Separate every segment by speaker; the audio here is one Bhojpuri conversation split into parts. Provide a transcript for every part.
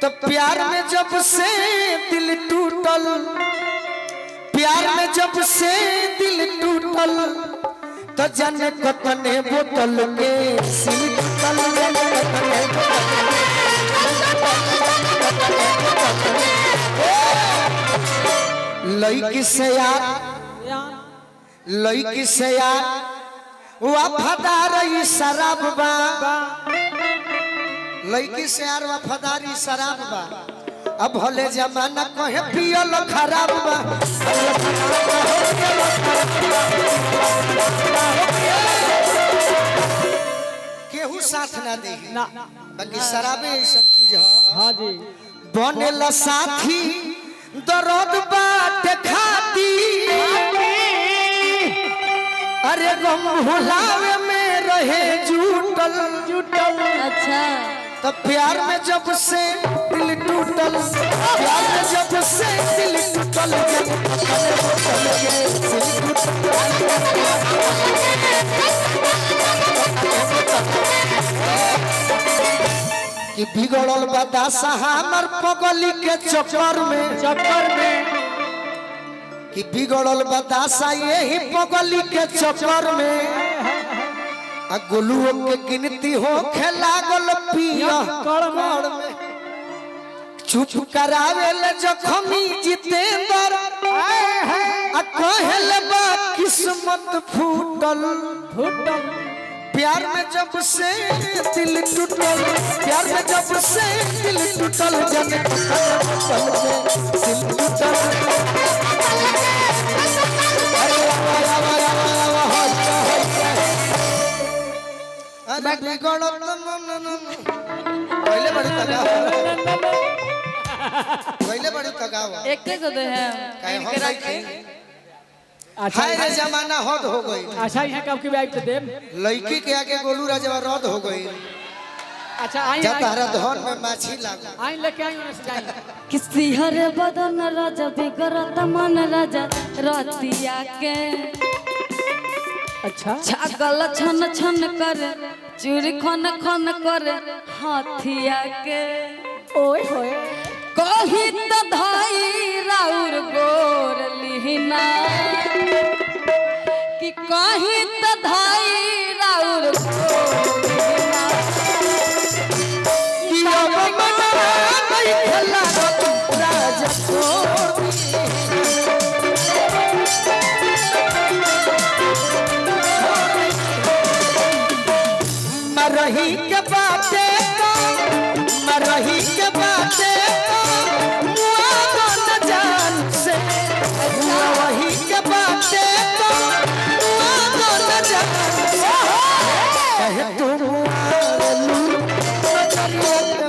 Speaker 1: तो प्यार में जब से दिल टूटल, प्यार में जब से दिल टूटल, तो जन कतने बोतल के सिल टूटल, लईकी से यार, लईकी से यार वफादार शराब बा, लईकी से यार वफादार शराब बा। अब भले जमाना कहे पियल खराब बा, केहू साथ ना दे ना, बाकी शराबे ऐसा चीज है। हाँ जी, बनेला साथी दर्द बाट खाती, अरे गम भुलावे में रहे जुटल जुटल।
Speaker 2: अच्छा,
Speaker 1: तो प्यार में जब से दिल टूटल, प्यार में जब से दिल टूटल, कि बिगड़ल बदासा हमर पगली के चक्कर में, कि बिगड़ल बदासा यही पगली के चक्कर में, आ गोलुओं के गिनती हो लागल पिया कड़ में। चुप करावेले जखमी जितेंद्र, आ कहेले बा किस्मत फूटल फूटल। प्यार में जब से दिल टूटल, प्यार में जब से दिल टूटल, जन दिल टूटल। पहले बड़ी तगावा, पहले बड़ी तगावा
Speaker 2: एक के दे है
Speaker 1: काहे हम नहीं। अच्छा ये जमाना हद हो गई।
Speaker 3: अच्छा यहाँ कब की बाइक पे देम
Speaker 1: लड़की के आगे गोलू राजवा रद्द हो गई।
Speaker 3: अच्छा आई
Speaker 1: जा तारा धन में माछी लागो,
Speaker 3: आई लेके आई उन्हें से जाई।
Speaker 2: किसी हर बदन राजा बिगड़त मन राजा रतिया के।
Speaker 3: अच्छा,
Speaker 2: छागल छन छन कर चूड़ी खन खन कर हाथिया के।
Speaker 3: ओए होए
Speaker 2: कही तो धाई राउर गोर लिहिना, कि कही तो धाई राउर गोर लिहिना।
Speaker 1: कि अब मना नहीं खेला राजा छोड़ मरही के बाते को, मरही के बाते को मुआ न जान से, वही के बाते को मुआ न जान से। कहे तुम आलू नजरिए के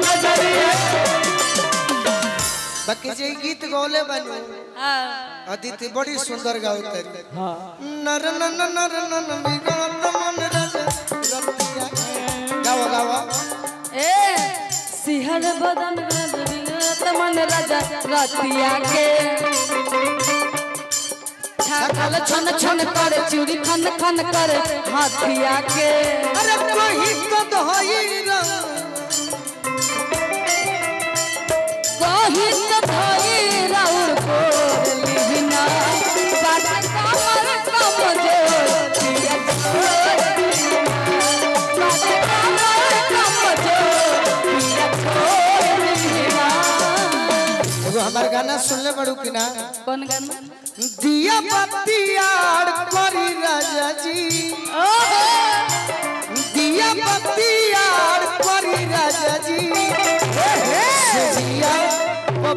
Speaker 1: नजरिए। बाकी जे गीत गौले बनो अदिति बड़ी सुंदर गाओते।
Speaker 3: हां
Speaker 1: नर नन नर नन बिगड़त मन राजा रतिया। गावा गावा
Speaker 2: ए सिहर बदन बिगड़त मन राजा रतिया के। छागल छन छन कर चूड़ी खन खन कर हाथिया के।
Speaker 1: अरे कोई तो दहई रंग,
Speaker 2: कही तो धाई राउर गोर लिहिना। बात कमर कम जोतिया छोड़ लिहिना। बात कमर कम जोतिया छोड़ लिहिना।
Speaker 1: एगो हमार गाना सुनले बड़ू कि ना?
Speaker 2: कौन गाना?
Speaker 1: दिया बत्ती आड़ करी राजा जी, दिया बत्ती आड़ करी राजा जी, सजिया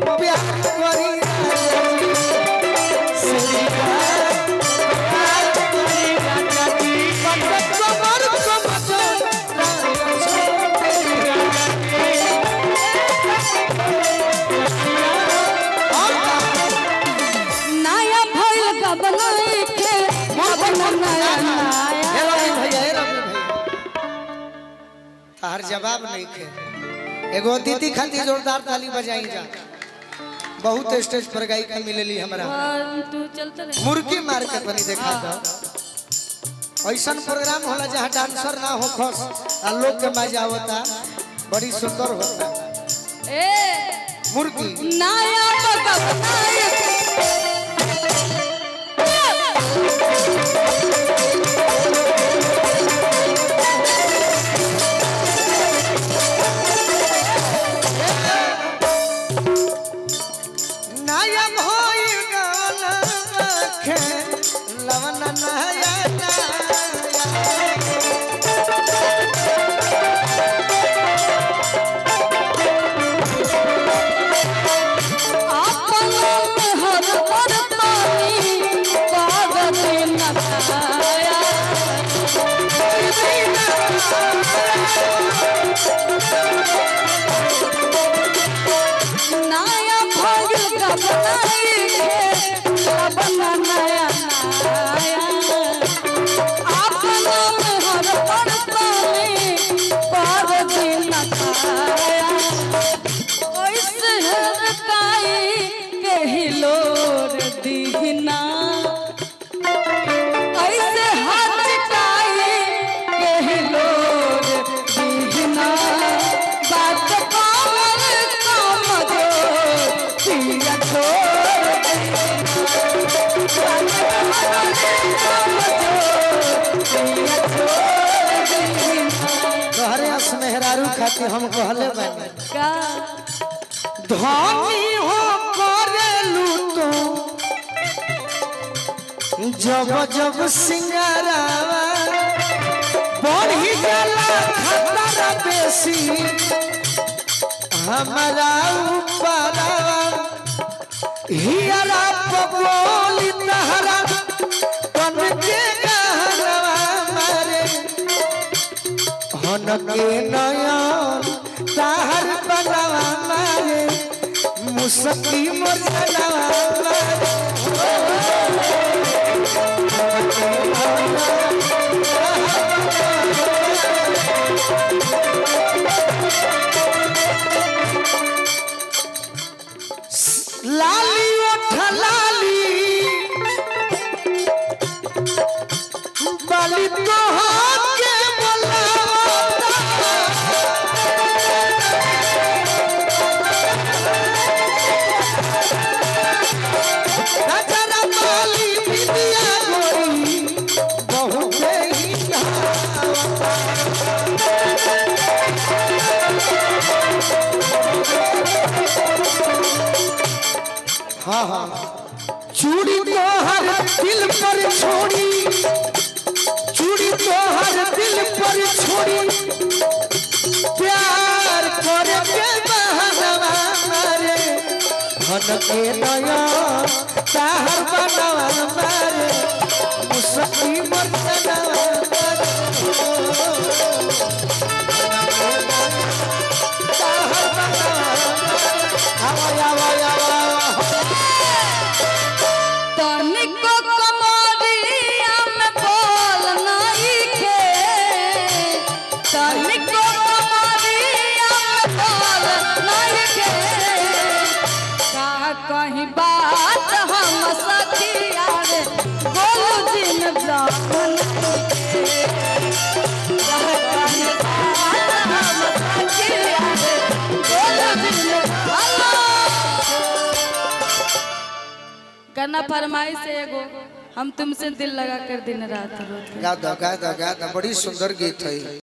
Speaker 1: प्यार करी राजा जी, सजिया प्यार करी राजा जी। कमर कमजोर
Speaker 2: नया भइल गबनाई के गबना नया नया।
Speaker 1: तार जवाब नहीं खे। एगो दीदी खातिर जोरदार ताली बजाई जा। बहुत स्टेज पर गायिका मिलेली हमरा।
Speaker 2: 1 2 चलते रहे।
Speaker 1: मुर्गी मार के बनी देखा था। ऐसा प्रोग्राम होला जहाँ डांसर ना हो खस आ लोग के मजा होता बड़ी सुंदर होता
Speaker 2: ए
Speaker 1: मुर्गी
Speaker 2: नाया बगब नाया
Speaker 1: नाया भोई गाना खे लवना नाया खाती हम कहले बानी
Speaker 2: का
Speaker 1: धनी हो करेलू तो जब जब सिंगारावा बढ़ी जाला खतरा बेसी हमारा ऊपरवा हियरा पगोली तहरा तन के गहनवा मारे हन के नयन ताहर बनवा मारे मुसकी मोरनवा लाली ओठ लाली बाली तो के बोलावता राजा बाली बिटिया गोरी बहुत ही हाँ हाँ चूड़ी तो हर दिल पर छोड़ी चूड़ी तो हर दिल पर छोड़ी प्यार करे के बहनवा मारे हन के नया ताहर बनवा मारे मुसकी मर्दनवा ताहर बनवा आवा आवा आवा
Speaker 2: तनिको कमरिया में बोल नहीं खे तनिको कमरिया में बोल नहीं खे का कहीं बात हम सखिया रे बोलू दिन ब्राह्मण के का कहीं बात हम सखिया रे बोलू दिन गाना फरमाइश है एगो हम तुमसे दिल लगा कर दिन रात रोते
Speaker 1: गा दा बड़ी सुंदर गीत है।